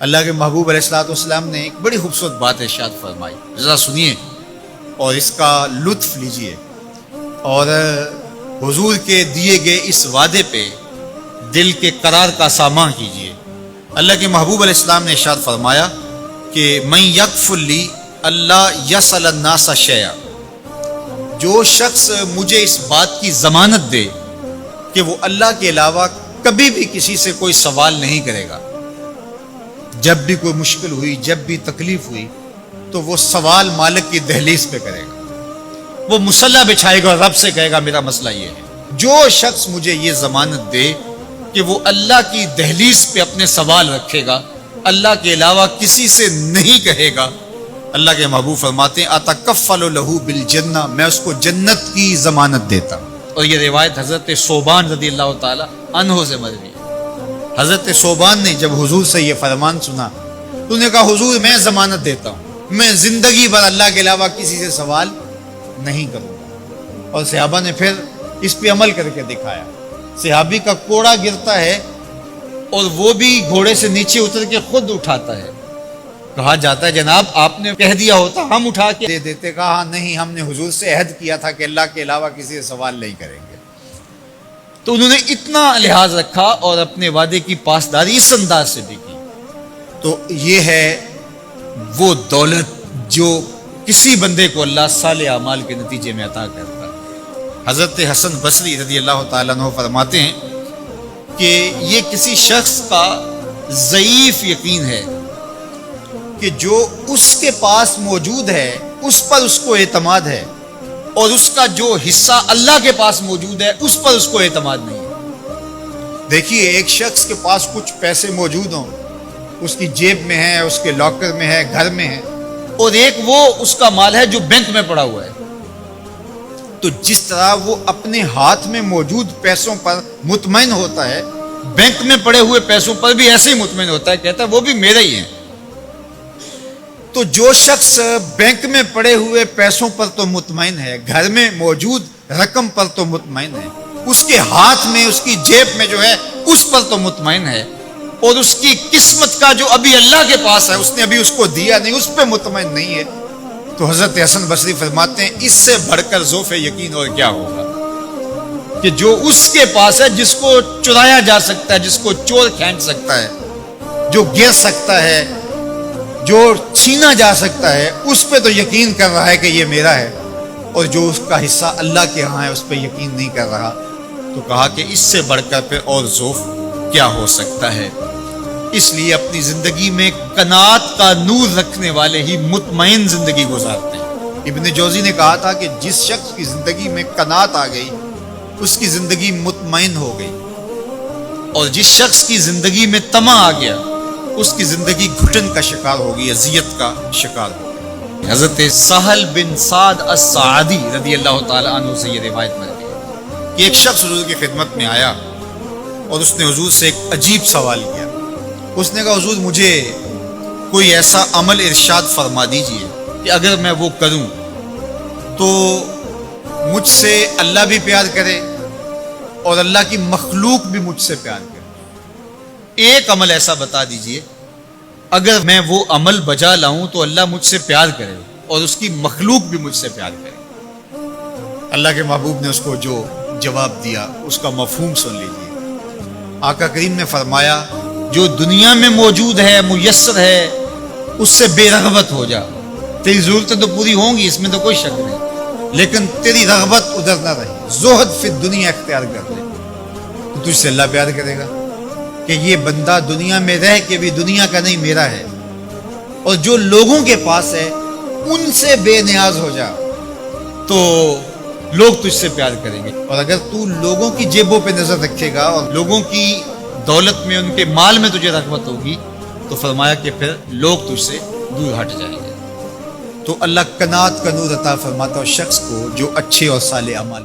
اللہ کے محبوب علیہ السلام نے ایک بڑی خوبصورت بات ارشاد فرمائی، ذرا سنیے اور اس کا لطف لیجئے اور حضور کے دیے گئے اس وعدے پہ دل کے قرار کا سامان کیجئے۔ اللہ کے محبوب علیہ السلام نے ارشاد فرمایا کہ من یکفل لی اللہ یسأل الناس شیئا، جو شخص مجھے اس بات کی ضمانت دے کہ وہ اللہ کے علاوہ کبھی بھی کسی سے کوئی سوال نہیں کرے گا، جب بھی کوئی مشکل ہوئی، جب بھی تکلیف ہوئی تو وہ سوال مالک کی دہلیز پہ کرے گا، وہ مصلی بچھائے گا اور رب سے کہے گا میرا مسئلہ یہ ہے۔ جو شخص مجھے یہ ضمانت دے کہ وہ اللہ کی دہلیز پہ اپنے سوال رکھے گا، اللہ کے علاوہ کسی سے نہیں کہے گا، اللہ کے محبوب فرماتے ہیں اتکفل لہ بالجنہ، میں اس کو جنت کی ضمانت دیتا ہوں۔ اور یہ روایت حضرت ثوبان رضی اللہ تعالی عنہ سے مروی ہے۔ حضرت ثوبان نے جب حضور سے یہ فرمان سنا تو انہوں نے کہا حضور میں ضمانت دیتا ہوں، میں زندگی بھر اللہ کے علاوہ کسی سے سوال نہیں کروں گا۔ اور صحابہ نے پھر اس پہ عمل کر کے دکھایا۔ صحابی کا کوڑا گرتا ہے اور وہ بھی گھوڑے سے نیچے اتر کے خود اٹھاتا ہے، کہا جاتا ہے جناب آپ نے کہہ دیا ہوتا ہم اٹھا کے دے دیتے، کہا ہاں نہیں، ہم نے حضور سے عہد کیا تھا کہ اللہ کے علاوہ کسی سے سوال نہیں کریں گے۔ تو انہوں نے اتنا لحاظ رکھا اور اپنے وعدے کی پاسداری اس انداز سے بھی کی۔ تو یہ ہے وہ دولت جو کسی بندے کو اللہ صالح اعمال کے نتیجے میں عطا کرتا ہے۔ حضرت حسن بصری رضی اللہ تعالیٰ عنہ فرماتے ہیں کہ یہ کسی شخص کا ضعیف یقین ہے کہ جو اس کے پاس موجود ہے اس پر اس کو اعتماد ہے، اور اس کا جو حصہ اللہ کے پاس موجود ہے اس پر اس کو اعتماد نہیں ہے۔ دیکھیے ایک شخص کے پاس کچھ پیسے موجود ہوں، اس کی جیب میں ہے، اس کے لاکر میں ہے، گھر میں ہے، اور ایک وہ اس کا مال ہے جو بینک میں پڑا ہوا ہے، تو جس طرح وہ اپنے ہاتھ میں موجود پیسوں پر مطمئن ہوتا ہے، بینک میں پڑے ہوئے پیسوں پر بھی ایسے ہی مطمئن ہوتا ہے، کہتا ہے وہ بھی میرے ہی ہیں۔ تو جو شخص بینک میں پڑے ہوئے پیسوں پر تو مطمئن ہے، گھر میں موجود رقم پر تو مطمئن ہے، اس کے ہاتھ میں، اس کی جیب میں جو ہے اس پر تو مطمئن ہے، اور اس کی قسمت کا جو ابھی اللہ کے پاس ہے اس نے ابھی اس کو دیا نہیں، اس پہ مطمئن نہیں ہے، تو حضرت حسن بصری فرماتے ہیں اس سے بڑھ کر ذوف یقین اور کیا ہوگا کہ جو اس کے پاس ہے، جس کو چرایا جا سکتا ہے، جس کو چور کھینچ سکتا ہے، جو گر سکتا ہے، جو چھینا جا سکتا ہے، اس پہ تو یقین کر رہا ہے کہ یہ میرا ہے، اور جو اس کا حصہ اللہ کے ہاں ہے اس پہ یقین نہیں کر رہا، تو کہا کہ اس سے بڑھ کر پھر اور ذوف کیا ہو سکتا ہے۔ اس لیے اپنی زندگی میں قناعت کا نور رکھنے والے ہی مطمئن زندگی گزارتے ہیں۔ ابن جوزی نے کہا تھا کہ جس شخص کی زندگی میں قناعت آ گئی اس کی زندگی مطمئن ہو گئی، اور جس شخص کی زندگی میں طمع آ گیا اس کی زندگی گھٹن کا شکار ہوگی، اذیت کا شکار ہوگی۔ حضرت سہل بن سعد الساعدی رضی اللہ تعالی عنہ سے یہ روایت ملتی ہے کہ ایک شخص حضور کی خدمت میں آیا اور اس نے حضور سے ایک عجیب سوال کیا۔ اس نے کہا حضور مجھے کوئی ایسا عمل ارشاد فرما دیجئے کہ اگر میں وہ کروں تو مجھ سے اللہ بھی پیار کرے اور اللہ کی مخلوق بھی مجھ سے پیار کرے۔ ایک عمل ایسا بتا دیجئے اگر میں وہ عمل بجا لاؤں تو اللہ مجھ سے پیار کرے اور اس کی مخلوق بھی مجھ سے پیار کرے۔ اللہ کے محبوب نے اس کو جو جواب دیا اس کا مفہوم سن لیجئے۔ آقا کریم نے فرمایا جو دنیا میں موجود ہے، میسر ہے، اس سے بے رغبت ہو جا، تیری ضرورتیں تو پوری ہوں گی، اس میں تو کوئی شک نہیں، لیکن تیری رغبت ادھر نہ رہے، زہد فی الدنیا اختیار کر لے، تو تجھ سے اللہ پیار کرے گا کہ یہ بندہ دنیا میں رہ کے بھی دنیا کا نہیں میرا ہے، اور جو لوگوں کے پاس ہے ان سے بے نیاز ہو جا تو لوگ تجھ سے پیار کریں گے، اور اگر تو لوگوں کی جیبوں پہ نظر رکھے گا اور لوگوں کی دولت میں، ان کے مال میں تجھے رغبت ہوگی تو فرمایا کہ پھر لوگ تجھ سے دور ہٹ جائیں گے۔ تو اللہ قناعت کا نور عطا فرماتا ہے شخص کو جو اچھے اور صالح اعمال